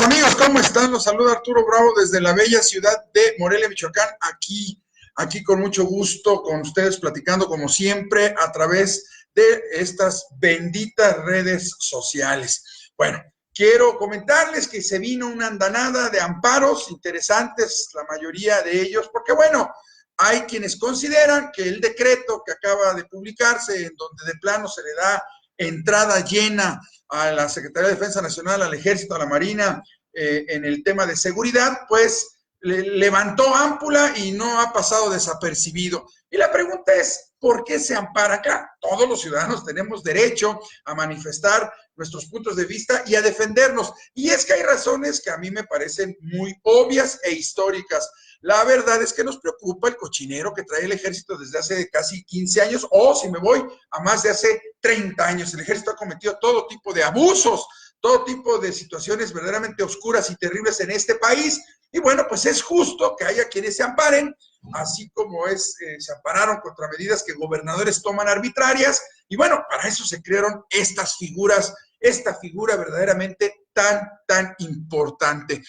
amigos, ¿cómo están? Los saluda Arturo Bravo desde la bella ciudad de Morelia, Michoacán, aquí con mucho gusto con ustedes platicando como siempre a través de estas benditas redes sociales. Bueno, quiero comentarles que se vino una andanada de amparos interesantes, la mayoría de ellos, porque bueno, hay quienes consideran que el decreto que acaba de publicarse, en donde de plano se le da entrada llena a la Secretaría de Defensa Nacional, al Ejército, a la Marina, en el tema de seguridad, pues levantó ámpula y no ha pasado desapercibido. Y la pregunta es, ¿por qué se ampara acá? Todos los ciudadanos tenemos derecho a manifestar nuestros puntos de vista y a defendernos. Y es que hay razones que a mí me parecen muy obvias e históricas. La verdad es que nos preocupa el cochinero que trae el ejército desde hace casi 15 años, o si me voy a más de hace 30 años. El ejército ha cometido todo tipo de abusos, todo tipo de situaciones verdaderamente oscuras y terribles en este país. Y bueno, pues es justo que haya quienes se amparen, así como se ampararon contra medidas que gobernadores toman arbitrarias. Y bueno, para eso se crearon estas figuras, esta figura verdaderamente tan importante.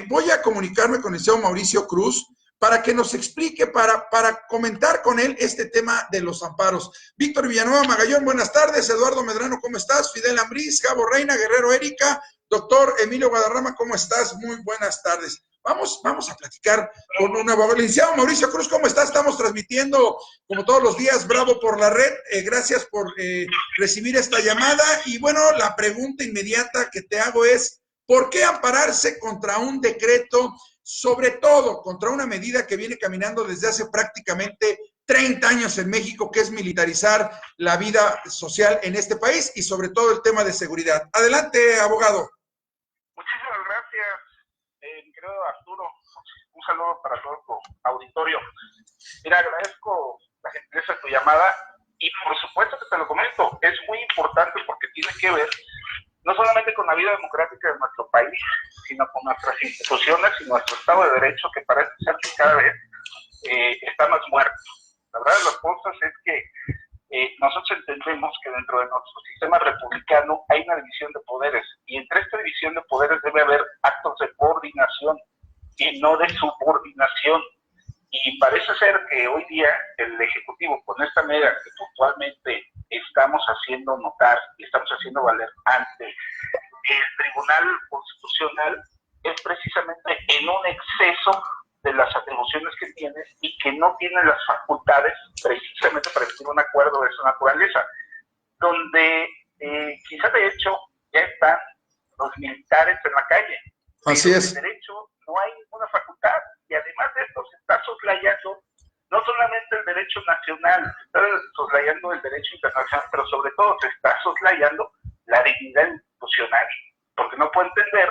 Voy a comunicarme con el señor Mauricio Cruz para que nos explique, para comentar con él este tema de los amparos. Víctor Villanueva Magallón, buenas tardes. Eduardo Medrano, ¿cómo estás? Fidel Ambriz, Gabo Reina, Guerrero Erika, doctor Emilio Guadarrama, ¿cómo estás? Muy buenas tardes. Vamos a platicar con un abogado. Licenciado Mauricio Cruz, ¿cómo está? Estamos transmitiendo, como todos los días, Bravo por la red. Gracias por recibir esta llamada. Y bueno, la pregunta inmediata que te hago es, ¿por qué ampararse contra un decreto, sobre todo contra una medida que viene caminando desde hace prácticamente 30 años en México, que es militarizar la vida social en este país y sobre todo el tema de seguridad? Adelante, abogado. Muchísimas gracias, mi querido Arturo. Un saludo para todo tu auditorio. Mira, agradezco la gentileza de tu llamada y por supuesto que te lo comento, es muy importante porque tiene que ver no solamente con la vida democrática de nuestro país, sino con nuestras instituciones y nuestro Estado de Derecho, que parece ser que cada vez está más muerto. La verdad de las cosas es que nosotros entendemos que dentro de nuestro sistema republicano hay una división de poderes, y entre esta división de poderes debe haber actos de coordinación y no de subordinación. Y parece ser que hoy día el Ejecutivo, con esta medida que puntualmente estamos haciendo notar y estamos haciendo valer ante el Tribunal Constitucional, es precisamente en un exceso de las atribuciones que tiene y que no tiene las facultades precisamente para emitir un acuerdo de esa naturaleza, donde quizá de hecho ya están los militares en la calle. Así es. En derecho no hay ninguna facultad, y además de esto se está soslayando no solamente el derecho nacional, se está soslayando el derecho internacional, pero sobre todo se está soslayando la dignidad institucional, porque no puedo entender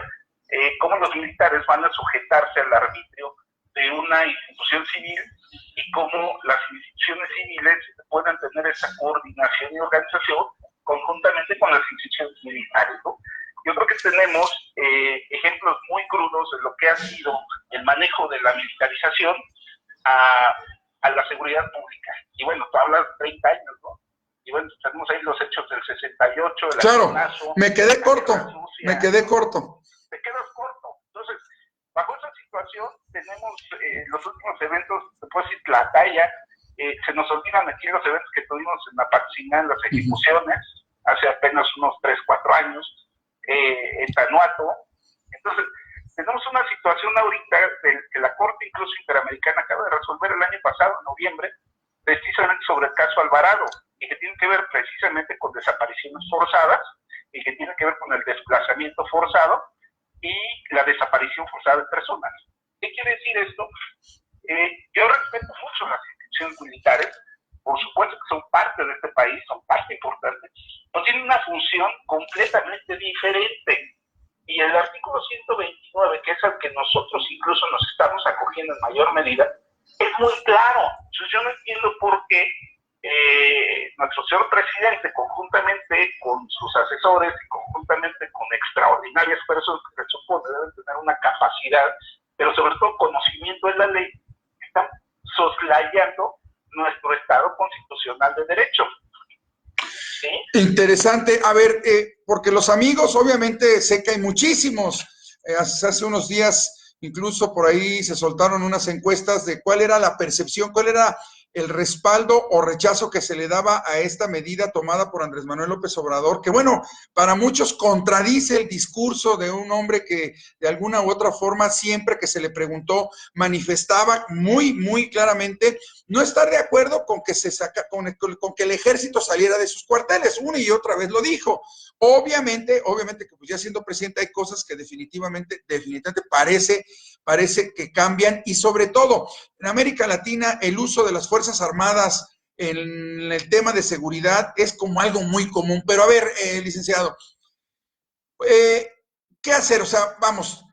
cómo los militares van a sujetarse al arbitrio de una institución civil y cómo las instituciones civiles puedan tener esa coordinación y organización conjuntamente con las instituciones militares, ¿no? Yo creo que tenemos ejemplos muy crudos de lo que ha sido el manejo de la militarización a la seguridad pública. Y bueno, tú hablas de 30 años, ¿no? Y bueno, tenemos ahí los hechos del 68, el claro, me quedé corto. Te quedas corto. Entonces, bajo esa situación tenemos los últimos eventos, después de la talla, se nos olvidan aquí los eventos que tuvimos en la Patzingán, las ejecuciones, hace apenas unos 3, 4 años, en Tanuato. Entonces, tenemos una situación ahorita que la Corte incluso Interamericana acaba de resolver el año pasado, en noviembre, precisamente sobre el caso Alvarado, y que tiene que ver precisamente con desapariciones forzadas, y que tiene que ver con el desplazamiento forzado y la desaparición forzada de personas. ¿Qué quiere decir esto? Yo respeto mucho las instituciones militares, por supuesto que son parte de este país, son parte importante, pero tienen una función completamente diferente. Y el artículo 129, que es al que nosotros incluso nos estamos acogiendo en mayor medida, es muy claro. Entonces yo no entiendo por qué nuestro señor presidente, conjuntamente con sus asesores y conjuntamente con extraordinarias personas que se supone deben tener una capacidad, pero sobre todo conocimiento de la ley, están soslayando nuestro Estado constitucional de derecho. ¿sí? Interesante. A ver, porque los amigos, obviamente, sé que hay muchísimos. Hace unos días, incluso por ahí se soltaron unas encuestas de cuál era la percepción, cuál era el respaldo o rechazo que se le daba a esta medida tomada por Andrés Manuel López Obrador, que bueno, para muchos contradice el discurso de un hombre que de alguna u otra forma, siempre que se le preguntó, manifestaba muy claramente no estar de acuerdo con que con que el ejército saliera de sus cuarteles. Una y otra vez lo dijo. Obviamente que pues ya siendo presidente hay cosas que definitivamente parece que cambian, y sobre todo en América Latina el uso de las Fuerzas Armadas en el tema de seguridad es como algo muy común. Pero a ver, licenciado, ¿qué hacer? O sea, vamos,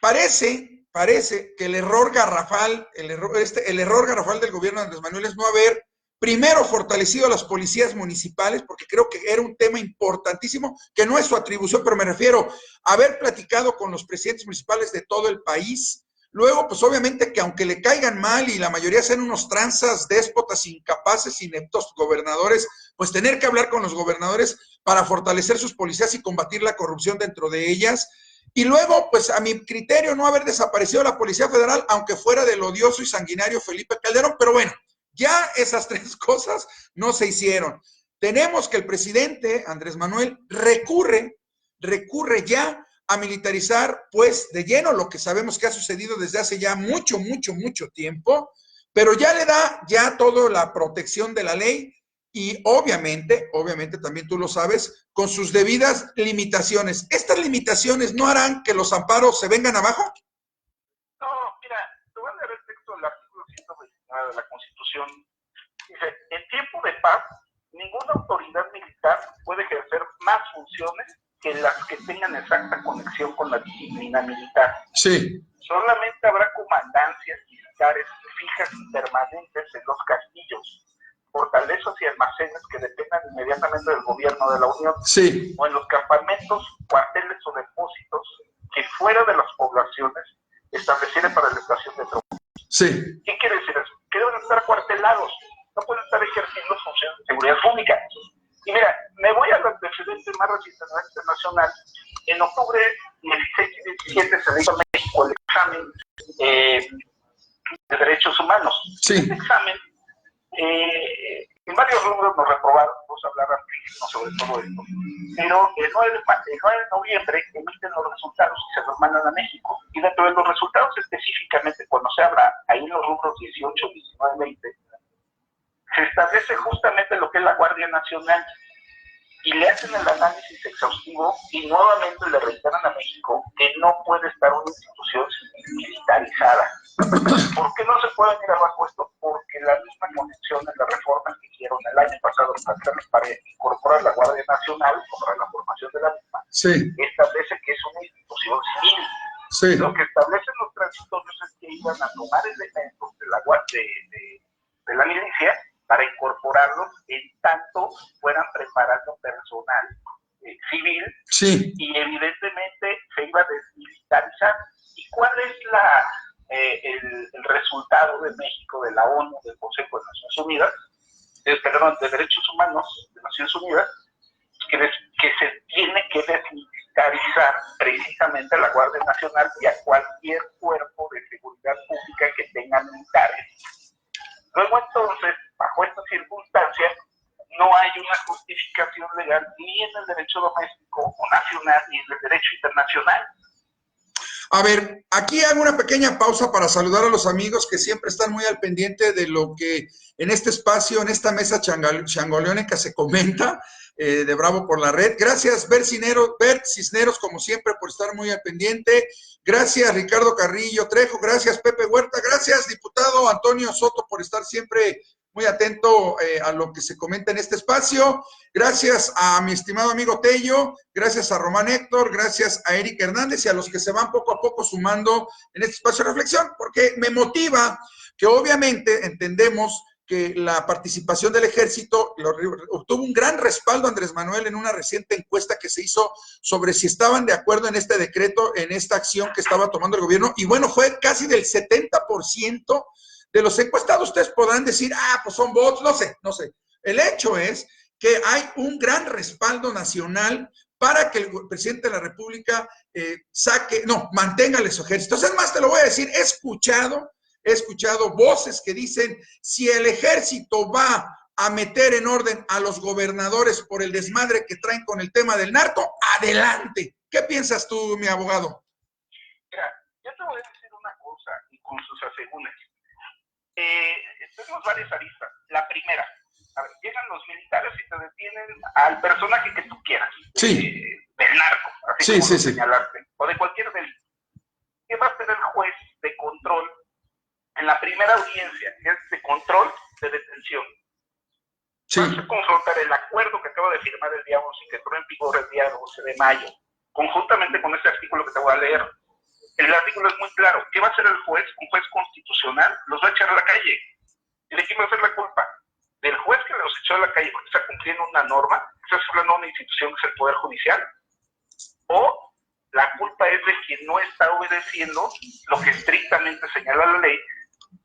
parece que el error garrafal del gobierno de Andrés Manuel es no haber primero fortalecido a las policías municipales, porque creo que era un tema importantísimo, que no es su atribución, pero me refiero a haber platicado con los presidentes municipales de todo el país. Luego, pues obviamente que aunque le caigan mal y la mayoría sean unos tranzas, déspotas, incapaces, ineptos gobernadores, pues tener que hablar con los gobernadores para fortalecer sus policías y combatir la corrupción dentro de ellas. Y luego, pues a mi criterio, no haber desaparecido la Policía Federal, aunque fuera del odioso y sanguinario Felipe Calderón, pero bueno, ya esas tres cosas no se hicieron. Tenemos que el presidente Andrés Manuel recurre ya a militarizar, pues, de lleno lo que sabemos que ha sucedido desde hace ya mucho tiempo, pero ya le da ya toda la protección de la ley y obviamente también tú lo sabes, con sus debidas limitaciones. ¿Estas limitaciones no harán que los amparos se vengan abajo? No, mira, te voy a leer el texto del artículo 129 de la Constitución. Dice, en tiempo de paz, ninguna autoridad militar puede ejercer más funciones que las que tengan exacta conexión con la disciplina militar. Sí. Solamente habrá comandancias militares fijas y permanentes en los castillos, fortalezas y almacenes que dependan inmediatamente del gobierno de la Unión, sí, o en los campamentos, cuarteles o depósitos que fuera de las poblaciones establecieren para la estación de tropas. Sí. ¿Qué quiere decir eso? Que deben estar acuartelados, no pueden estar ejerciendo funciones de seguridad pública. Y mira, me voy al antecedente más reciente internacional. En octubre 16 y 17 se le hizo a México el examen de derechos humanos. Sí. Este examen, en varios rubros nos reprobaron, vamos a hablar amplísimo sobre todo esto, pero el 9 de noviembre emiten los resultados y se los mandan a México. Y dentro de los resultados específicamente, cuando se habla ahí en los rubros 18, 19, 20, se establece justamente lo que es la Guardia Nacional y le hacen el análisis exhaustivo y nuevamente le reiteran a México que no puede estar una institución militarizada. ¿Por qué no se puede ir abajo esto? Porque la misma condición en la reforma que hicieron el año pasado para incorporar la Guardia Nacional, para la formación de la misma, sí, establece que es una institución civil. sí. Lo que establecen los transitorios es que iban a tomar elementos de la Guardia de la milicia para incorporarlos en tanto fueran preparando personal civil, sí, y evidentemente se iba a desmilitarizar. ¿Y cuál es el resultado de México, de la ONU, del Consejo de Naciones Unidas, de Derechos Humanos de Naciones Unidas? Que se tiene que desmilitarizar precisamente a la Guardia Nacional y a cualquier cuerpo de seguridad pública que tenga militares. Luego entonces, bajo esta circunstancia, no hay una justificación legal ni en el derecho doméstico o nacional ni en el derecho internacional. A ver, aquí hago una pequeña pausa para saludar a los amigos que siempre están muy al pendiente de lo que en este espacio, en esta mesa changoleónica se comenta, de Bravo por la Red. Gracias, Bert Cisneros, como siempre, por estar muy al pendiente. Gracias, Ricardo Carrillo Trejo. Gracias, Pepe Huerta. Gracias, diputado Antonio Soto, por estar siempre muy atento a lo que se comenta en este espacio. Gracias a mi estimado amigo Tello, gracias a Román Héctor, gracias a Eric Hernández y a los que se van poco a poco sumando en este espacio de reflexión, porque me motiva que obviamente entendemos que la participación del ejército obtuvo un gran respaldo a Andrés Manuel en una reciente encuesta que se hizo sobre si estaban de acuerdo en este decreto, en esta acción que estaba tomando el gobierno, y bueno, fue casi del 70% de los encuestados. Ustedes podrán decir, pues son bots, no sé. El hecho es que hay un gran respaldo nacional para que el presidente de la República mantenga su ejército. Es más, te lo voy a decir, he escuchado voces que dicen, si el ejército va a meter en orden a los gobernadores por el desmadre que traen con el tema del narco, adelante. ¿Qué piensas tú, mi abogado? Mira, yo te voy a decir una cosa, y con sus asegúnes. Tenemos varias aristas. La primera, a ver, llegan los militares y te detienen al personaje que tú quieras. Sí. Del narco, así sí, como sí, lo sí. señalaste, o de cualquier delito. ¿Qué va a hacer el juez de control en la primera audiencia, que es de control de detención? Sí. Vas a confrontar el acuerdo que acaba de firmar el día 11 y que entró en vigor el día 12 de mayo, conjuntamente con este artículo que te voy a leer. El artículo es muy claro. ¿Qué va a hacer el juez? Un juez constitucional los va a echar a la calle. ¿Y de quién va a ser la culpa? Del juez que los echó a la calle porque está cumpliendo una norma, estás hablando de una institución que es el Poder Judicial, o la culpa es de quien no está obedeciendo lo que estrictamente señala la ley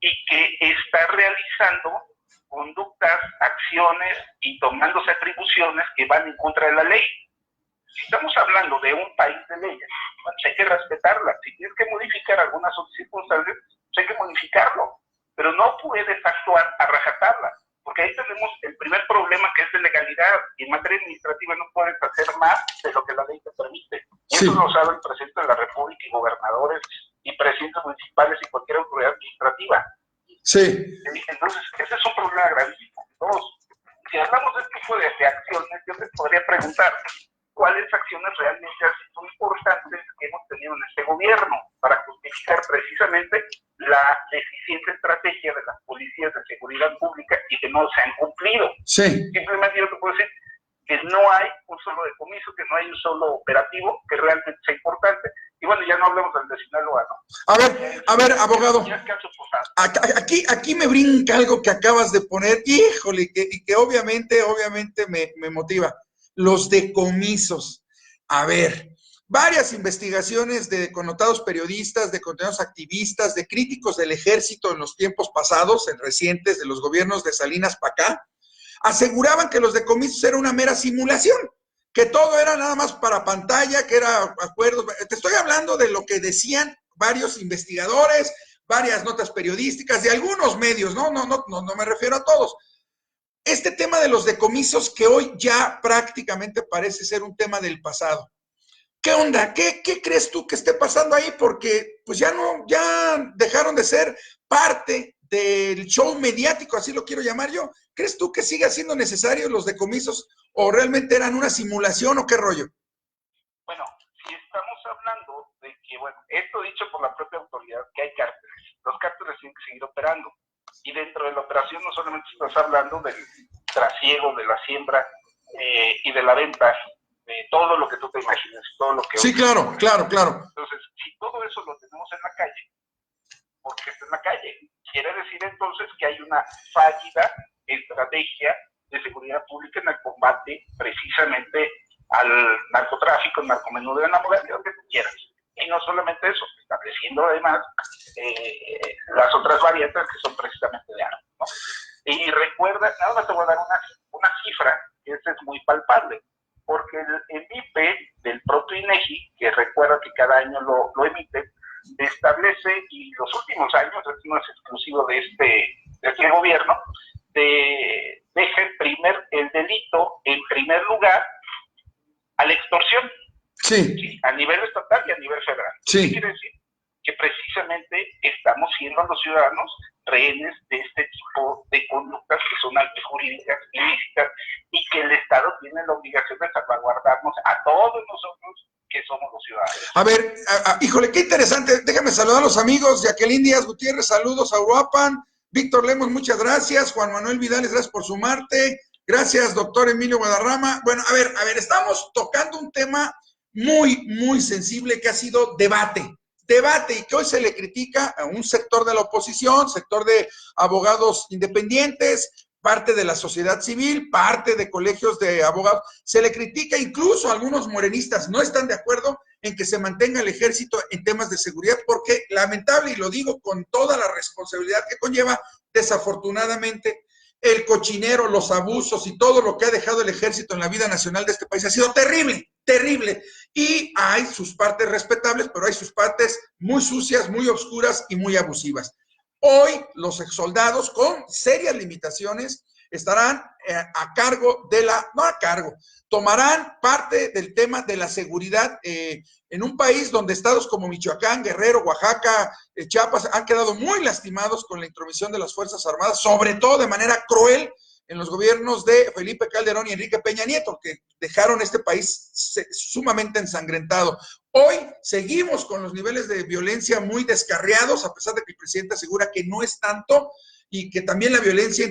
y que está realizando conductas, acciones y tomándose atribuciones que van en contra de la ley. Si estamos hablando de un país de leyes, pues hay que respetarlas. Si tienes que modificar algunas circunstancias, pues hay que modificarlo. Pero no puedes actuar a rajatabla, porque ahí tenemos el primer problema, que es de legalidad. Y en materia administrativa no puedes hacer más de lo que la ley te permite. Y Sí. eso lo sabe el presidente de la República y gobernadores y presidentes municipales y cualquier autoridad administrativa. Sí. Entonces, ese es un problema gravísimo. Dos, si hablamos de este tipo de acciones, yo te podría preguntar, ¿cuáles acciones realmente son importantes que hemos tenido en este gobierno para justificar precisamente la deficiente estrategia de las policías de seguridad pública y que no se han cumplido? Sí. Simplemente yo te puedo decir que no hay un solo decomiso, que no hay un solo operativo que realmente sea importante. Y bueno, ya no hablemos del de Sinaloa, ¿no? A ver, abogado. Ya es caso posado. Aquí me brinca algo que acabas de poner, híjole, y que obviamente me motiva. Los decomisos. A ver, varias investigaciones de connotados periodistas, de connotados activistas, de críticos del ejército en los tiempos pasados, en recientes, de los gobiernos de Salinas para acá, aseguraban que los decomisos era una mera simulación, que todo era nada más para pantalla, que era acuerdos. Te estoy hablando de lo que decían varios investigadores, varias notas periodísticas de algunos medios, no me refiero a todos. Este tema de los decomisos que hoy ya prácticamente parece ser un tema del pasado. ¿Qué onda? ¿Qué crees tú que esté pasando ahí? Porque pues ya dejaron de ser parte del show mediático, así lo quiero llamar yo. ¿Crees tú que sigue siendo necesario los decomisos o realmente eran una simulación o qué rollo? Bueno, si estamos hablando de que, bueno, esto dicho por la propia autoridad, que hay cárteles. Los cárteles tienen que seguir operando. Y dentro de la operación no solamente estás hablando del trasiego, de la siembra y de la venta, de todo lo que tú te imagines, todo lo que... Sí, claro. Entonces, si todo eso lo tenemos en la calle, ¿por qué está en la calle? Quiere decir entonces que hay una fallida estrategia de seguridad pública en el combate precisamente al narcotráfico, al narcomenudeo, en la modalidad que tú quieras. Y no solamente eso, estableciendo además las otras variantes que son precisamente de armas, ¿no? Y recuerda, nada más te voy a dar una cifra, que esa es muy palpable, porque el IPE del propio INEGI, que recuerda que cada año lo emite, establece, y los últimos años, esto no es exclusivo de este gobierno, deja el delito en primer lugar a la extorsión. Sí. A nivel estatal y a nivel federal. Sí. ¿Qué quiere decir? Que precisamente estamos siendo a los ciudadanos rehenes de este tipo de conductas que son antijurídicas, ilícitas, y que el Estado tiene la obligación de salvaguardarnos a todos nosotros que somos los ciudadanos. A ver, híjole, qué interesante. Déjame saludar a los amigos. Jacqueline Díaz Gutiérrez, saludos a Uruapan. Víctor Lemos, muchas gracias. Juan Manuel Vidales, gracias por sumarte. Gracias, doctor Emilio Guadarrama. Bueno, a ver, estamos tocando un tema muy sensible que ha sido debate, y que hoy se le critica a un sector de la oposición, sector de abogados independientes, parte de la sociedad civil, parte de colegios de abogados, se le critica, incluso algunos morenistas no están de acuerdo en que se mantenga el ejército en temas de seguridad, porque lamentable, y lo digo con toda la responsabilidad que conlleva, desafortunadamente, el cochinero, los abusos y todo lo que ha dejado el ejército en la vida nacional de este país ha sido terrible, terrible. Y hay sus partes respetables, pero hay sus partes muy sucias, muy oscuras y muy abusivas. Hoy los exsoldados con serias limitaciones estarán a cargo de tomarán parte del tema de la seguridad en un país donde estados como Michoacán, Guerrero, Oaxaca, Chiapas han quedado muy lastimados con la intromisión de las Fuerzas Armadas, sobre todo de manera cruel en los gobiernos de Felipe Calderón y Enrique Peña Nieto, que dejaron este país sumamente ensangrentado. Hoy seguimos con los niveles de violencia muy descarriados, a pesar de que el presidente asegura que no es tanto, y que también la violencia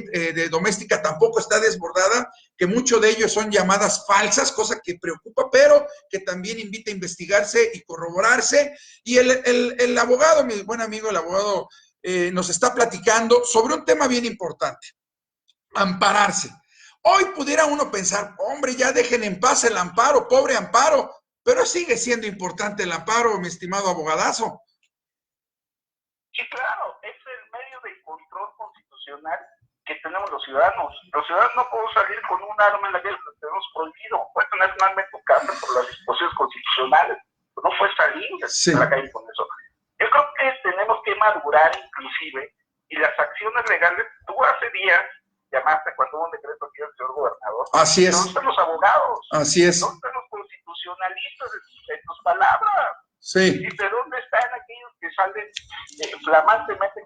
doméstica tampoco está desbordada, que mucho de ello son llamadas falsas, cosa que preocupa, pero que también invita a investigarse y corroborarse. Y el abogado, mi buen amigo, el abogado, nos está platicando sobre un tema bien importante: ampararse. Hoy pudiera uno pensar, hombre, ya dejen en paz el amparo, pobre amparo, pero sigue siendo importante el amparo, mi estimado abogadazo. Sí, claro, es el medio de control constitucional que tenemos los ciudadanos. Los ciudadanos no podemos salir con un arma en la calle, lo tenemos prohibido. Puedes tener un arma en tu casa por las disposiciones constitucionales, pero no puedes salir a la calle con eso. Yo creo que tenemos que madurar inclusive, y las acciones legales, tú hace días llamaste cuando hubo un decreto aquí del señor gobernador. Así es. ¿Dónde están los abogados? Así es. ¿Dónde están los constitucionalistas de tus palabras? Sí. ¿Y de dónde están aquellos que salen flamantemente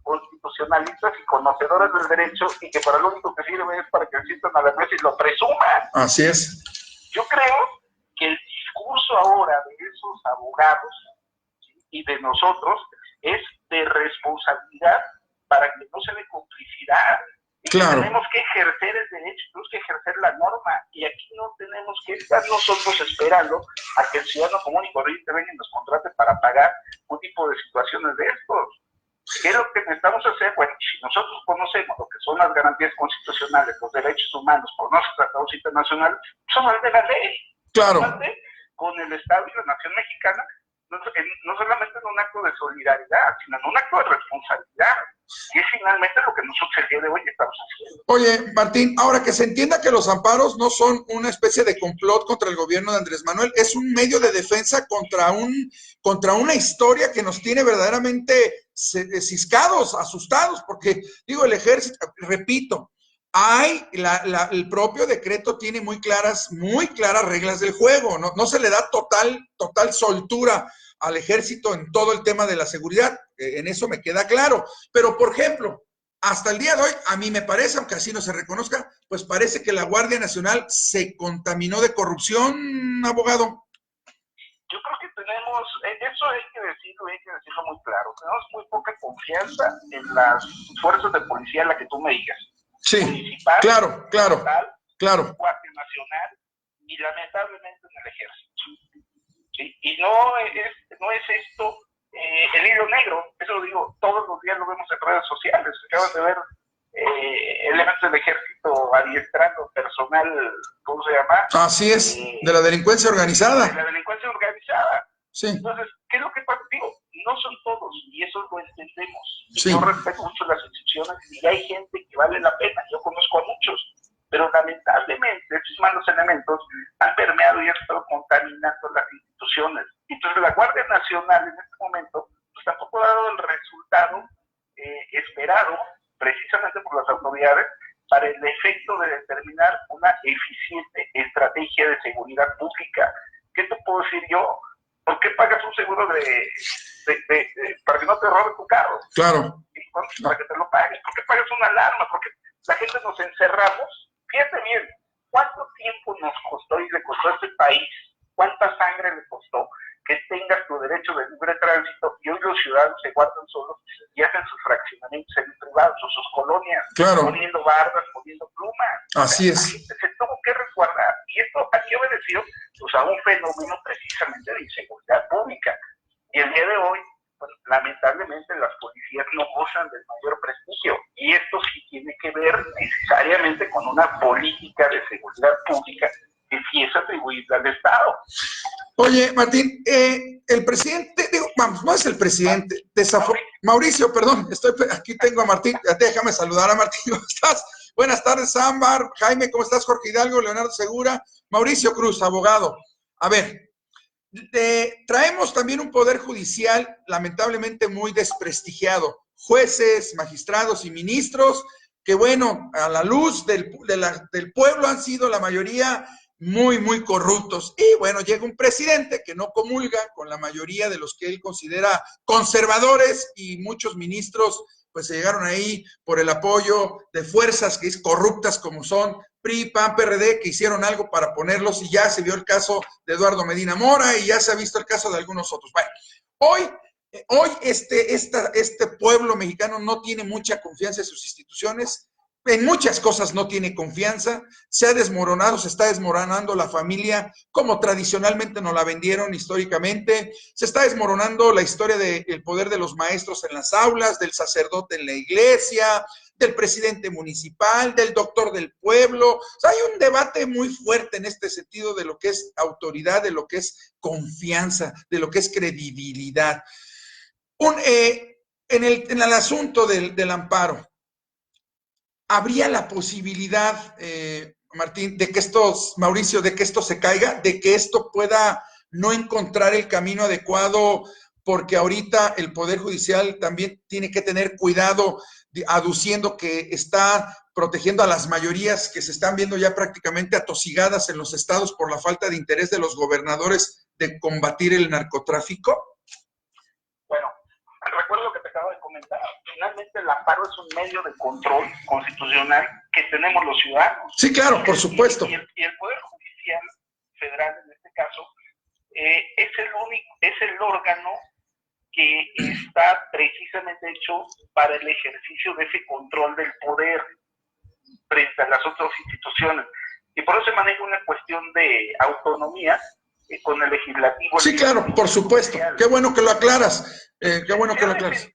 constitucionalistas y conocedores del derecho, y que para lo único que sirve es para que se sientan a la mesa y lo presuman? Así es. Yo creo que el discurso ahora de esos abogados y de nosotros es de responsabilidad para que no se dé complicidad. Claro. Tenemos que ejercer el derecho, tenemos que ejercer la norma, y aquí no tenemos que estar nosotros esperando a que el ciudadano común y corriente venga y nos contrate para pagar un tipo de situaciones de estos. ¿Qué es lo que necesitamos hacer? Bueno, si nosotros conocemos lo que son las garantías constitucionales, los derechos humanos por nuestros tratados internacionales, son las de la ley. Claro. Con el Estado y la nación mexicana, no solamente en un acto de solidaridad, sino en un acto de responsabilidad. Y es finalmente lo que nosotros el día de hoy estamos haciendo. Oye, Martín, ahora que se entienda que los amparos no son una especie de complot contra el gobierno de Andrés Manuel, es un medio de defensa contra una historia que nos tiene verdaderamente ciscados, asustados, porque, digo, el ejército, repito, el propio decreto tiene muy claras reglas del juego, no se le da total soltura al ejército en todo el tema de la seguridad, en eso me queda claro, pero por ejemplo, hasta el día de hoy, a mí me parece, aunque así no se reconozca, pues parece que la Guardia Nacional se contaminó de corrupción, abogado. Yo creo que tenemos, eso hay que decirlo muy claro, tenemos muy poca confianza en las fuerzas de policía en la que tú me digas. Sí, municipal, claro. Guardia Nacional y lamentablemente en el ejército. ¿Sí? Y no es esto el hilo negro, eso lo digo, todos los días lo vemos en redes sociales. Acabas de ver elementos del ejército adiestrando personal, ¿cómo se llama? Así es, de la delincuencia organizada. De la delincuencia organizada. Sí. Entonces, ¿qué es lo que pasa? Digo, no son todos, y eso lo entendemos. Sí. Yo respeto mucho las excepciones, y hay gente que vale la pena, yo conozco a muchos, pero lamentablemente estos malos elementos han permeado y han estado contaminando las instituciones. Entonces la Guardia Nacional en este momento pues tampoco ha dado el resultado esperado precisamente por las autoridades para el efecto de determinar una eficiente estrategia de seguridad pública. ¿Qué te puedo decir yo? ¿Por qué pagas un seguro para que no te robe tu carro? Claro. Para que te lo pagues. ¿Por qué pagas una alarma? Porque la gente nos encerramos. Fíjate bien, ¿cuánto tiempo nos costó y le costó a este país? ¿Cuánta sangre le costó que tengas tu derecho de libre tránsito y hoy los ciudadanos se guardan solos y hacen sus fraccionamientos semi-privados o sus colonias, claro, poniendo bardas, poniendo plumas? Así es. Se tuvo que resguardar. Y esto aquí obedeció pues, a un fenómeno precisamente de inseguridad pública. Y el día de hoy, pues, lamentablemente las policías no gozan del mayor prestigio. Y esto sí tiene que ver necesariamente con una política de seguridad pública que sí es atribuida al Estado. Oye, Martín, el presidente, digo, vamos, no es el presidente, Mauricio, perdón, aquí tengo a Martín, déjame saludar a Martín, ¿cómo estás? Buenas tardes, Ámbar, Jaime, ¿cómo estás? Jorge Hidalgo, Leonardo Segura, Mauricio Cruz, abogado. A ver, traemos también un poder judicial lamentablemente muy desprestigiado, jueces, magistrados y ministros, que bueno, a la luz del pueblo han sido la mayoría muy corruptos. Y bueno, llega un presidente que no comulga con la mayoría de los que él considera conservadores, y muchos ministros pues se llegaron ahí por el apoyo de fuerzas que es corruptas como son PRI, PAN, PRD, que hicieron algo para ponerlos, y ya se vio el caso de Eduardo Medina Mora y ya se ha visto el caso de algunos otros. Bueno, hoy este pueblo mexicano no tiene mucha confianza en sus instituciones. En muchas cosas no tiene confianza, se ha desmoronado, se está desmoronando la familia como tradicionalmente nos la vendieron históricamente, se está desmoronando la historia del poder de los maestros en las aulas, del sacerdote en la iglesia, del presidente municipal, del doctor del pueblo. O sea, hay un debate muy fuerte en este sentido de lo que es autoridad, de lo que es confianza, de lo que es credibilidad. En el asunto del amparo, ¿habría la posibilidad, Martín, de que Mauricio, de que esto se caiga, de que esto pueda no encontrar el camino adecuado, porque ahorita el Poder Judicial también tiene que tener cuidado, aduciendo que está protegiendo a las mayorías que se están viendo ya prácticamente atosigadas en los estados por la falta de interés de los gobernadores de combatir el narcotráfico? Bueno, recuerdo lo que te acabo de comentar. Finalmente el amparo es un medio de control constitucional que tenemos los ciudadanos. Sí, claro, por supuesto. Y el Poder Judicial Federal, en este caso, es el órgano que está precisamente hecho para el ejercicio de ese control del poder frente a las otras instituciones. Y por eso se maneja una cuestión de autonomía con el legislativo. Sí, claro, por supuesto. Qué bueno que lo aclaras. Qué bueno que lo aclaras.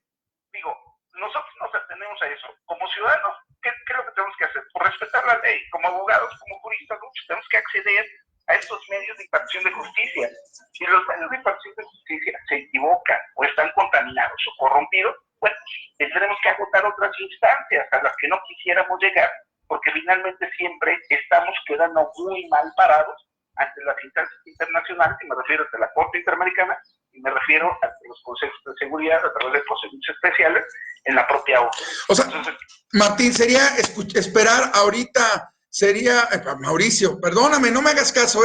Digo, nosotros nos atenemos a eso. Como ciudadanos, ¿qué es lo que tenemos que hacer? Por respetar la ley. Como abogados, como juristas, tenemos que acceder a estos medios de impartición de justicia. Si los medios de impartición de justicia se equivocan o están contaminados o corrompidos, bueno, tendremos que agotar otras instancias a las que no quisiéramos llegar, porque finalmente siempre estamos quedando muy mal parados ante las instancias internacionales, y me refiero ante la Corte Interamericana, y me refiero a los consejos de seguridad a través de procedimientos especiales en la propia ONU. O sea, entonces, Martín, sería esperar ahorita, Mauricio, perdóname, no me hagas caso,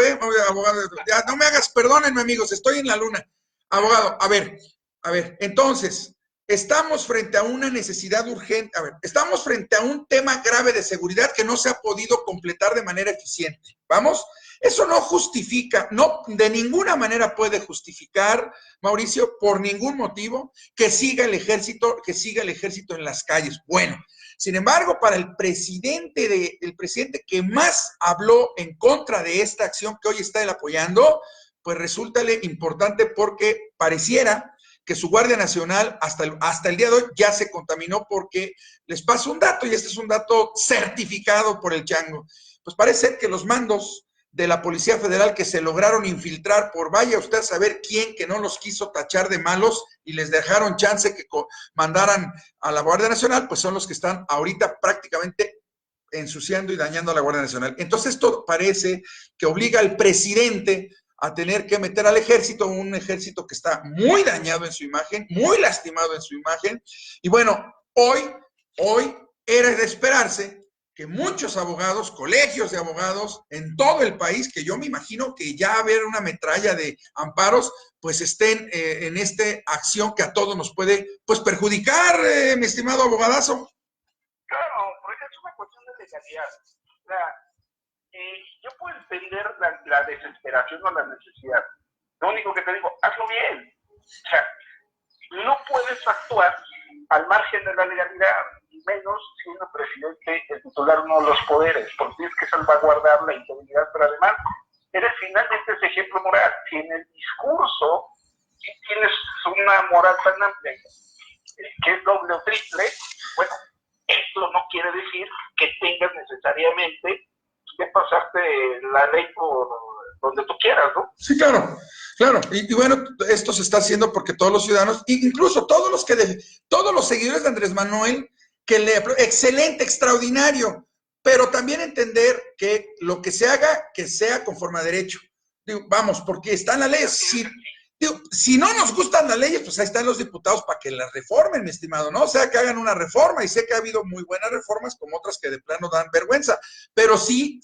abogado, ya, no me hagas, perdónenme amigos, estoy en la luna. Abogado, a ver, entonces, estamos frente a una necesidad urgente, estamos frente a un tema grave de seguridad que no se ha podido completar de manera eficiente, ¿vamos? Eso no justifica, no, de ninguna manera puede justificar, Mauricio, por ningún motivo, que siga el ejército en las calles. Bueno, sin embargo, para el presidente que más habló en contra de esta acción que hoy está él apoyando, pues resultale importante, porque pareciera que su Guardia Nacional hasta el día de hoy ya se contaminó, porque les paso un dato, y este es un dato certificado por el Chango. Pues parece ser que los mandos de la Policía Federal que se lograron infiltrar por vaya usted a saber quién, que no los quiso tachar de malos y les dejaron chance que mandaran a la Guardia Nacional, pues son los que están ahorita prácticamente ensuciando y dañando a la Guardia Nacional. Entonces esto parece que obliga al presidente a tener que meter al ejército, un ejército que está muy dañado en su imagen, muy lastimado en su imagen. Y bueno, hoy era de esperarse que muchos abogados, colegios de abogados en todo el país, que yo me imagino que ya haber una metralla de amparos, pues estén en esta acción que a todos nos puede pues perjudicar, mi estimado abogadazo. Claro, porque es una cuestión de legalidad. O sea, yo puedo entender la desesperación o la necesidad. Lo único que te digo, hazlo bien. O sea, no puedes actuar al margen de la legalidad, y menos siendo presidente el titular uno de los poderes, porque tienes que salvaguardar la integridad, pero además eres finalmente ese ejemplo moral. Si en el discurso tienes una moral tan amplia, que es doble o triple, bueno, esto no quiere decir que tengas necesariamente que pasarte la ley por donde tú quieras, ¿no? Sí, claro, claro. Y bueno, esto se está haciendo porque todos los ciudadanos, incluso todos los seguidores de Andrés Manuel, excelente, extraordinario, pero también entender que lo que se haga, que sea conforme a derecho. Digo, vamos, porque está en la ley. Si no nos gustan las leyes, pues ahí están los diputados para que las reformen, mi estimado, ¿no? O sea, que hagan una reforma, y sé que ha habido muy buenas reformas, como otras que de plano dan vergüenza, pero sí,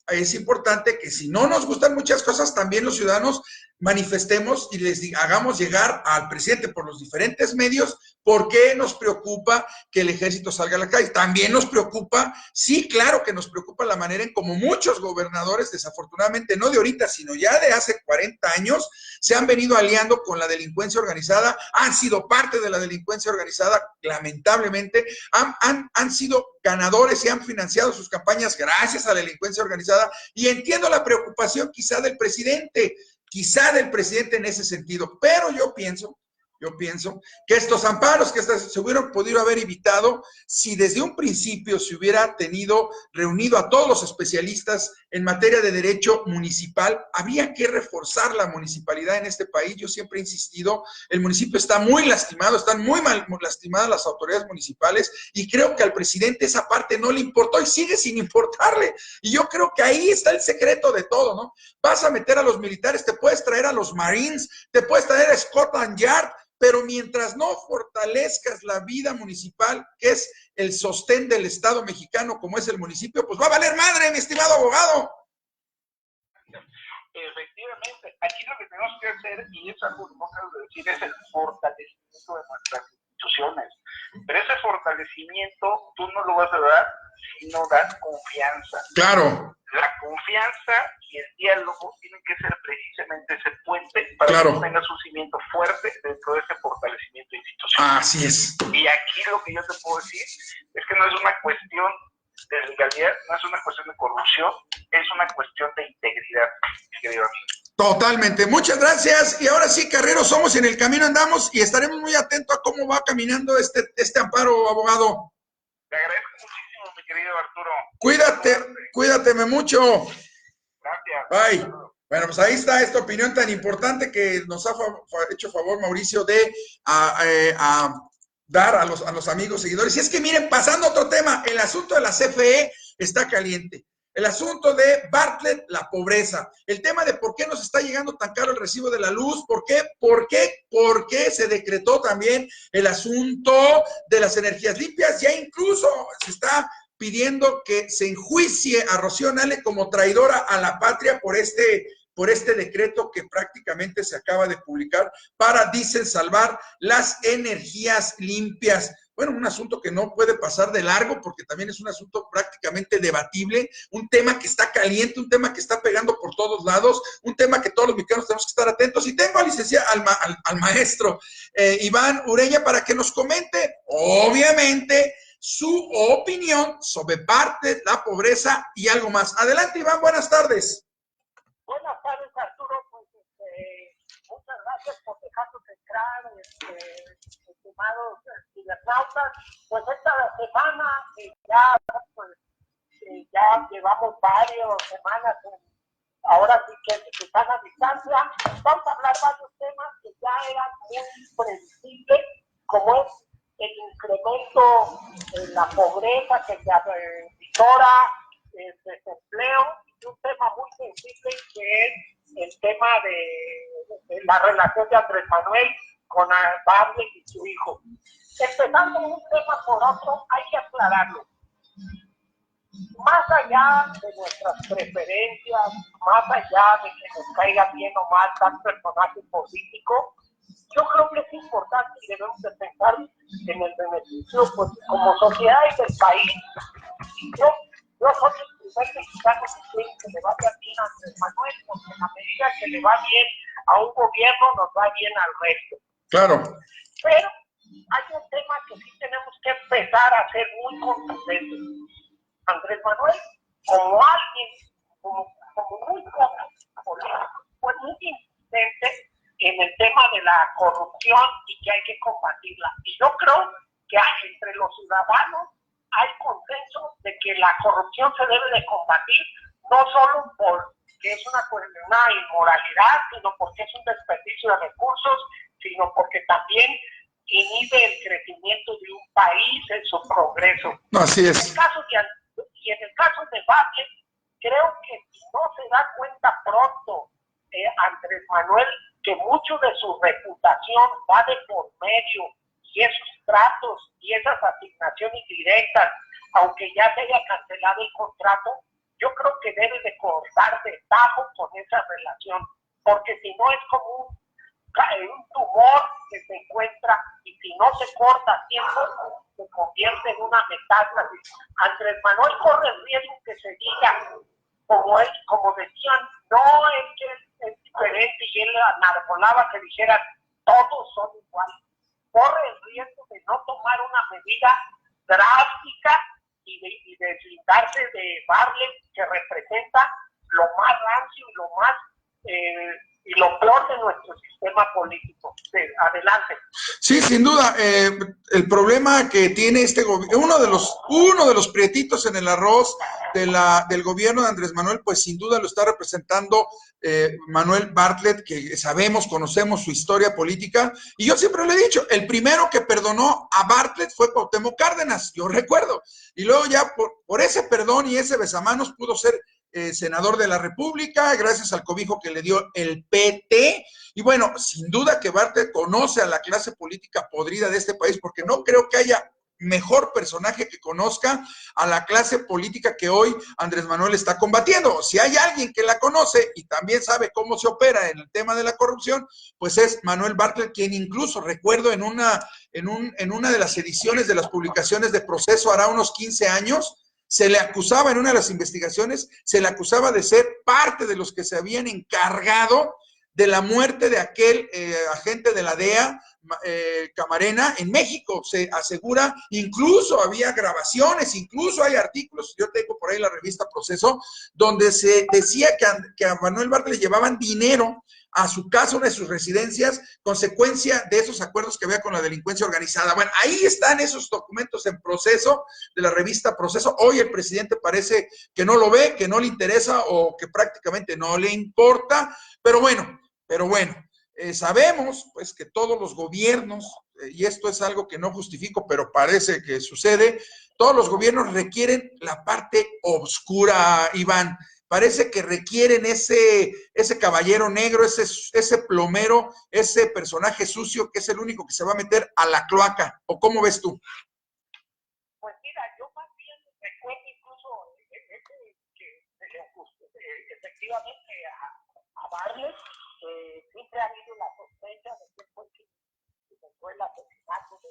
es importante que si no nos gustan muchas cosas, también los ciudadanos manifestemos y hagamos llegar al presidente por los diferentes medios por qué nos preocupa que el ejército salga a la calle. También nos preocupa, sí, claro que nos preocupa la manera en como muchos gobernadores, desafortunadamente, no de ahorita, sino ya de hace 40 años, se han venido aliando con la delincuencia organizada, han sido parte de la delincuencia organizada, lamentablemente, han sido ganadores y han financiado sus campañas gracias a la delincuencia organizada, y entiendo la preocupación quizá del presidente en ese sentido, pero yo pienso que estos amparos que se hubieran podido haber evitado si desde un principio se hubiera reunido a todos los especialistas en materia de derecho municipal. Había que reforzar la municipalidad en este país. Yo siempre he insistido, el municipio está muy lastimado, están muy mal lastimadas las autoridades municipales, y creo que al presidente esa parte no le importó y sigue sin importarle. Y yo creo que ahí está el secreto de todo, ¿no? Vas a meter a los militares, te puedes traer a los Marines, te puedes traer a Scotland Yard, pero mientras no fortalezcas la vida municipal, que es el sostén del Estado mexicano, como es el municipio, pues va a valer madre, mi estimado abogado. Efectivamente, aquí lo que tenemos que hacer, y es algo que no acabo de decir, es el fortalecimiento de nuestras instituciones. Pero ese fortalecimiento tú no lo vas a dar si no das confianza. Claro. La confianza y el diálogo tienen que ser precisamente ese puente para claro. que tú tengas un cimiento fuerte dentro de ese fortalecimiento institucional. Así es. Y aquí lo que yo te puedo decir es que no es una cuestión de legalidad, no es una cuestión de corrupción, es una cuestión de integridad, mi querido amigo. Totalmente. Muchas gracias. Y ahora sí, carreros somos, en el camino andamos, y estaremos muy atentos a cómo va caminando este amparo, abogado. Te agradezco muchísimo, mi querido Arturo. Cuídateme mucho. Gracias. Bye. Bueno, pues ahí está esta opinión tan importante que nos ha hecho favor Mauricio de dar a los amigos seguidores. Y es que miren, pasando a otro tema, el asunto de la CFE está caliente. El asunto de Bartlett, la pobreza. El tema de por qué nos está llegando tan caro el recibo de la luz. ¿Por qué se decretó también el asunto de las energías limpias? Ya incluso se está pidiendo que se enjuicie a Rocío Nale como traidora a la patria por este decreto que prácticamente se acaba de publicar para, dicen, salvar las energías limpias. Bueno, un asunto que no puede pasar de largo porque también es un asunto prácticamente debatible, un tema que está caliente, un tema que está pegando por todos lados, un tema que todos los mexicanos tenemos que estar atentos. Y tengo al maestro Iván Ureña para que nos comente, obviamente, su opinión sobre parte de la pobreza y algo más. Adelante, Iván, buenas tardes. Buenas tardes, Arturo. Pues, muchas gracias por dejarnos entrar, estimados cibernautas. Pues esta semana ya llevamos varias semanas, ahora sí que están a distancia. Vamos a hablar varios temas que ya eran muy previsibles, como es el incremento en la pobreza que se avisora, el desempleo, y un tema muy sensible que es el tema de la relación de Andrés Manuel con Bartlett y su hijo. Empezando un tema por otro, hay que aclararlo. Más allá de nuestras preferencias, más allá de que nos caiga bien o mal tal personaje político, yo creo que es importante y debemos de pensar en el beneficio, pues, como sociedad y del país. Yo soy el primer mexicano que quiere que le vaya bien a Andrés Manuel, porque en la medida que le va bien a un gobierno, nos va bien al resto. Claro. Pero hay un tema que sí tenemos que empezar a ser muy contundentes. Andrés Manuel, como alguien, como muy político, fue muy insistente en el tema de la corrupción y que hay que combatirla. Y yo creo que entre los ciudadanos hay consenso de que la corrupción se debe de combatir, no solo por porque es una inmoralidad, sino porque es un desperdicio de recursos, sino porque también inhibe el crecimiento de un país en su progreso. Así es. En el caso de Bartlett, creo que si no se da cuenta pronto Andrés Manuel que mucho de su reputación va de por medio, y esos tratos y esas asignaciones directas, aunque ya se haya cancelado el contrato, yo creo que debe de cortar de tajo con esa relación, porque si no es como un tumor que se encuentra, y si no se corta a tiempo, se convierte en una metástasis. Andrés Manuel corre el riesgo que se diga, como decían, no es que es diferente, y él anarbolaba que dijeran, todos son iguales. Corre el riesgo de no tomar una medida drástica y de deslindarse de Bartlett, que representa lo más rancio y lo peor de nuestro sistema político. Sí, adelante. Sí, sin duda. El problema que tiene este gobierno, uno de los prietitos en el arroz del gobierno de Andrés Manuel, pues sin duda lo está representando Manuel Bartlett, que sabemos, conocemos su historia política, y yo siempre le he dicho, el primero que perdonó a Bartlett fue Cuauhtémoc Cárdenas, yo recuerdo, y luego ya por ese perdón y ese besamanos pudo ser senador de la República, gracias al cobijo que le dio el PT. Y bueno, sin duda que Bartlett conoce a la clase política podrida de este país, porque no creo que haya mejor personaje que conozca a la clase política que hoy Andrés Manuel está combatiendo. Si hay alguien que la conoce y también sabe cómo se opera en el tema de la corrupción, pues es Manuel Bartlett, quien incluso recuerdo en una de las ediciones de las publicaciones de Proceso hará unos 15 años, se le acusaba en una de las investigaciones, se le acusaba de ser parte de los que se habían encargado de la muerte de aquel agente de la DEA, Camarena, en México. Se asegura, incluso había grabaciones, incluso hay artículos, yo tengo por ahí la revista Proceso, donde se decía que a Manuel Bartlett le llevaban dinero a su casa, una de sus residencias, consecuencia de esos acuerdos que había con la delincuencia organizada. Bueno, ahí están esos documentos en Proceso, de la revista Proceso. Hoy el presidente parece que no lo ve, que no le interesa o que prácticamente no le importa, pero bueno, sabemos pues que todos los gobiernos, y esto es algo que no justifico, pero parece que sucede, todos los gobiernos requieren la parte oscura, Iván. Parece que requieren ese caballero negro, ese plomero, ese personaje sucio que es el único que se va a meter a la cloaca. ¿O cómo ves tú? Pues mira, yo más bien recuerdo incluso que efectivamente a Bartlett siempre ha habido la sospecha de que fue el asesinato de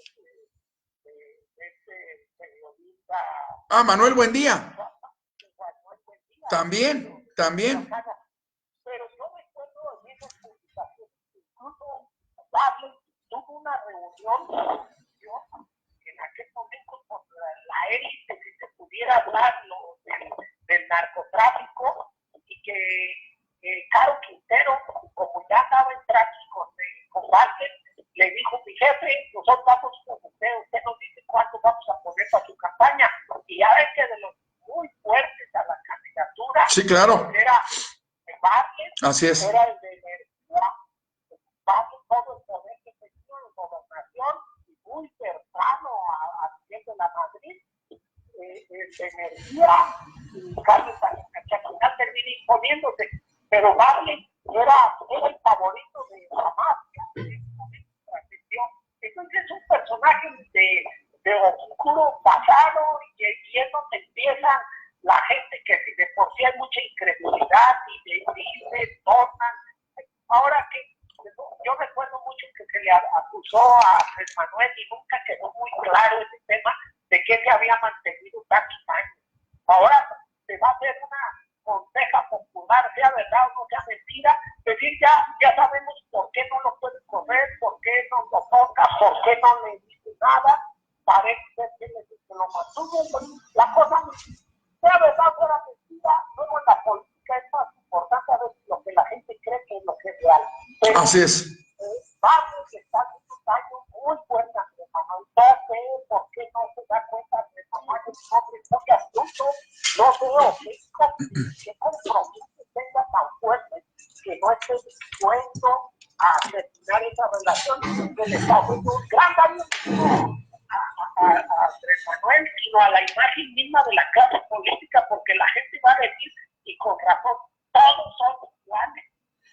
este periodista. Manuel Buendía. También. Pero yo recuerdo en esas publicaciones, incluso Bartlett tuvo una reunión en aquel momento con la élite, si se pudiera hablar del narcotráfico, y que Caro Quintero, como ya estaba en tratos con Bartlett, le dijo: mi jefe, nosotros vamos con usted nos dice cuánto vamos a poner para su campaña. Y ya ves que de los muy fuertes a la candidatura, sí, claro, era de Bartlett, así es, era el de energía, todo el poder que tenía en gobernación, y muy cercano a Miguel de la Madrid, de energía, y Carlos Salinas, que al final termina imponiéndose. Pero Bartlett era el favorito de la mafia. Entonces es un personaje de oscuro pasado, y es donde empieza la gente que si de por sí hay mucha incredulidad y dice, tornan. Ahora que yo recuerdo mucho que se le acusó a Andrés Manuel y nunca quedó muy claro ese tema de que se había mantenido tantos años. Ahora se va a hacer una conseja popular, sea verdad o no sea mentira, decir ya sabemos por qué no lo puede correr, por qué no lo toca, por qué no le dice nada. Parece ser que lo mantuvo. La cosa, sea verdad o sea mentira, luego en la política es más importante a veces lo que la gente cree que es lo que es real. Pero, así es. Vamos, está haciendo un daño muy fuerte a Andrés Manuel. No sé por qué no se da cuenta de Andrés Manuel, es un hombre muy astuto, no sé qué compromiso tenga tan terminar esa relación, que le está haciendo un gran daño a Andrés Manuel, sino a la imagen misma de la clase política, porque la gente va a decir, y con razón, todos son iguales.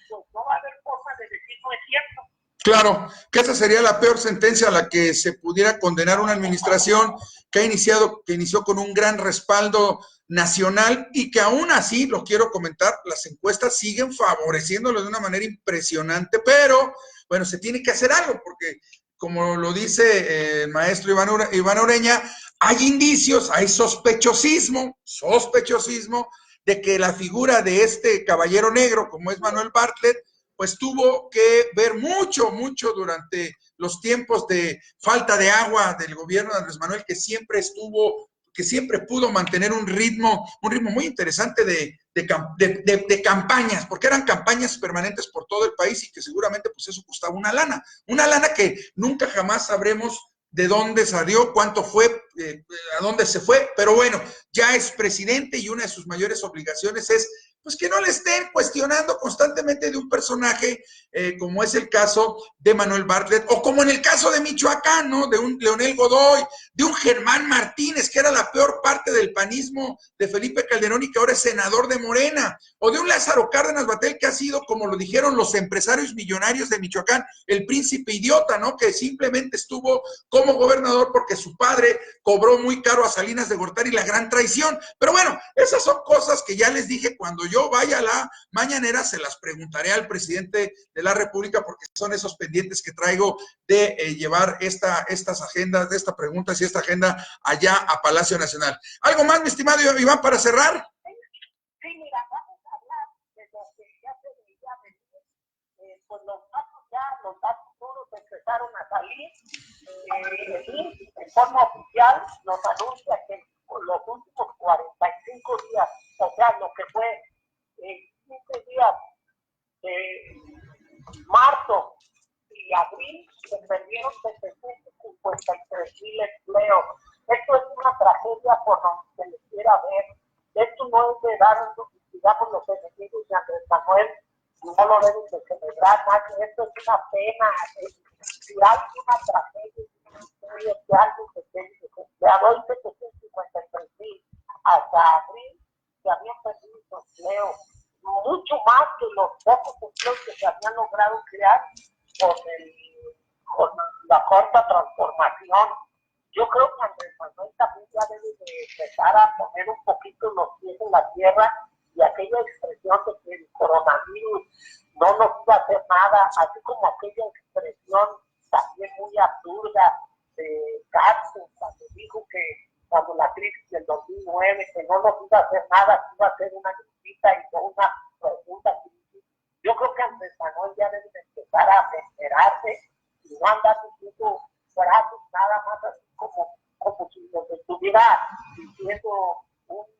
Pues no va a haber forma de decir no es cierto. Claro, que esa sería la peor sentencia a la que se pudiera condenar una administración que inició con un gran respaldo nacional y que aún así, lo quiero comentar, las encuestas siguen favoreciéndolo de una manera impresionante, pero bueno, se tiene que hacer algo porque como lo dice el maestro Iván Ureña, hay indicios, hay sospechosismo de que la figura de este caballero negro, como es Manuel Bartlett, pues tuvo que ver mucho durante los tiempos de falta de agua del gobierno de Andrés Manuel, que siempre pudo mantener un ritmo muy interesante de campañas, porque eran campañas permanentes por todo el país y que seguramente pues eso costaba una lana que nunca jamás sabremos de dónde salió, cuánto fue, a dónde se fue, pero bueno, ya es presidente y una de sus mayores obligaciones es pues que no le estén cuestionando constantemente de un personaje como es el caso de Manuel Bartlett, o como en el caso de Michoacán, ¿no? De un Leonel Godoy, de un Germán Martínez, que era la peor parte del panismo de Felipe Calderón y que ahora es senador de Morena, o de un Lázaro Cárdenas Batel, que ha sido, como lo dijeron los empresarios millonarios de Michoacán, el príncipe idiota, ¿no? Que simplemente estuvo como gobernador porque su padre cobró muy caro a Salinas de Gortari la gran traición. Pero bueno, esas son cosas que ya les dije, cuando yo vaya a la mañanera se las preguntaré al presidente de la República, porque son esos pendientes que traigo de llevar estas agendas, de estas preguntas y esta agenda allá a Palacio Nacional. ¿Algo más, mi estimado Iván, para cerrar? Sí, mira, vamos a hablar de lo que ya se veía venir, pues los datos duros empezaron a salir. En forma oficial nos anuncia que los últimos 45 días, o sea, lo que fue 15 días de marzo y abril, se perdieron 753,000 empleos. Esto es una tragedia por donde se les quiera ver. Esto no es de dar, digamos, los enemigos de Andrés Manuel, no lo deben de celebrar nadie. Esto es una pena. Si hay una tragedia, que algo que se hoy 753,000 hasta abril se habían perdido empleos, mucho más que los pocos empleos que se habían logrado crear con la corta transformación. Yo creo que Andrés Manuel también ya debe de empezar a poner un poquito los pies en la tierra, y aquella expresión de que el coronavirus no nos iba a hacer nada, así como aquella expresión también muy absurda de Cárcel, cuando dijo que cuando la crisis del 2009, que no nos iba a hacer nada, que iba a ser una gripita y no una profunda crisis. Yo creo que Andrés Manuel ya debe empezar a enterarse y no andar diciendo frases nada más así como si nos estuviera diciendo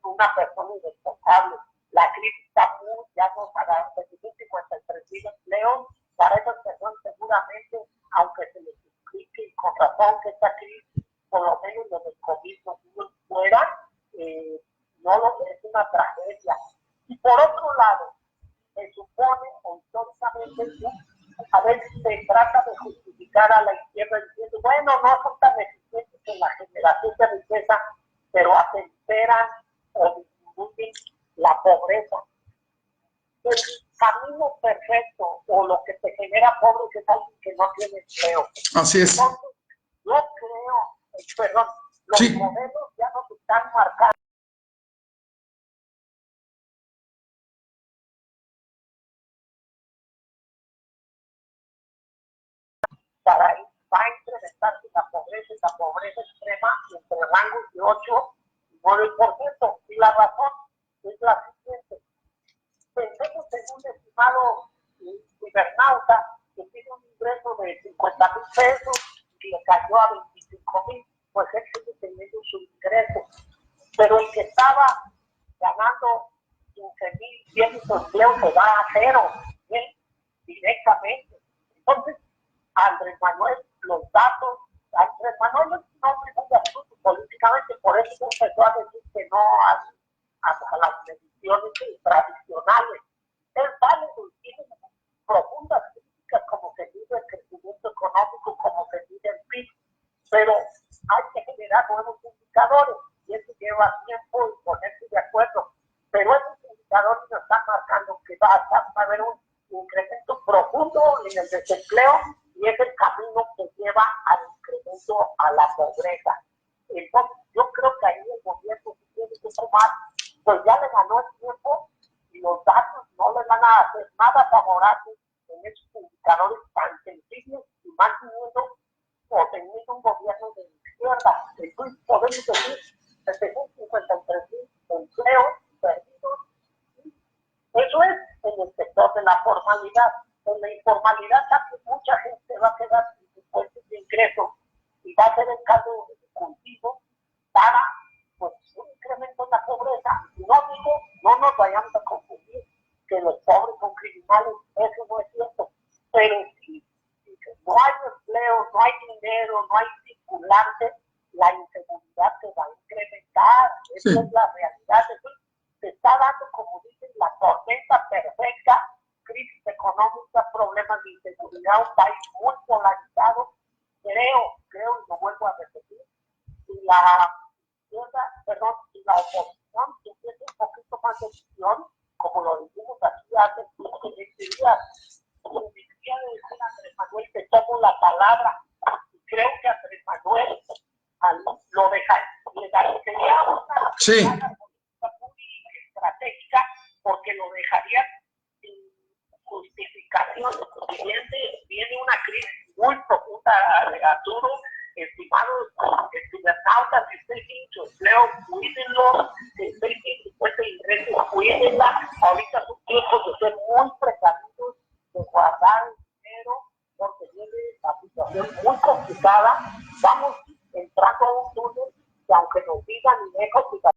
una persona irresponsable. La crisis está muy, ya nos agarró 53,000 empleos. Para esas personas seguramente, aunque se les explique y con razón que esta crisis, por lo menos lo del COVID no fuera, no lo es una tragedia. Y por otro lado, se supone, o históricamente, a veces se trata de justificar a la izquierda diciendo, bueno, no son tan eficientes en la generación de riqueza, pero atemperan o disminuyen la pobreza. El camino perfecto o lo que te genera pobre es alguien que no tiene empleo. Así es. Entonces, yo creo, los modelos ya nos están marcando. Va a incrementarse la pobreza extrema entre rangos de 8 y 9%. Y la razón es la siguiente. Pensemos en un estimado cibernauta que tiene un ingreso de 50,000 pesos y le cayó a 25,000, pues él sigue teniendo su ingreso. Pero el que estaba ganando 15,000, tiene su empleo, se va a cero, ¿sí? Directamente. Entonces, Andrés Manuel, los datos, Andrés Manuel es un hombre muy astuto políticamente, por eso empezó a decir que no a las mediciones tradicionales. Él vale, tiene profundas críticas como se dice medida el crecimiento económico como se mide el PIB, pero hay que generar nuevos indicadores y eso lleva tiempo y ponerse de acuerdo. Pero esos indicadores nos están marcando que va a haber un incremento profundo en el desempleo y es el camino que lleva al incremento a la pobreza. Entonces, yo creo que ahí el gobierno tiene que tomar, pues ya le ganó el tiempo y los datos no le van a hacer nada favorable en esos indicadores tan sencillos y más teniendo o teniendo un gobierno de izquierda. Entonces, podemos decir 753,000 empleos perdidos. Eso es en el sector de la formalidad. En la informalidad también mucha gente va a quedar sin fuentes de ingreso y va a ser el caldo de cultivo para pues, un incremento en la pobreza. No nos vayamos a confundir que los pobres son criminales, eso no es cierto. Pero sí, no hay empleo, no hay dinero, no hay circulante, la inseguridad se va a incrementar. Esa es la realidad. Entonces, se está dando, como dicen, la tormenta perfecta, crisis económica, problemas de inseguridad, un país muy polarizado. Creo, y lo vuelvo a repetir, si la oposición tuviese un poquito más de visión, como lo dijimos aquí hace 15 días, debería de decir a Andrés Manuel que tomo la palabra, y creo que Andrés Manuel lo dejaría, sería una política muy estratégica, porque lo dejaría sin justificación. Viene una crisis muy profunda, Arturo, estimados cibernautas, que estéis sin su empleo, cuídenlo, que estéis sin fuente de ingresos, cuídenla. Ahorita son tiempos de ser muy precavidos, de guardar dinero, porque viene la situación muy complicada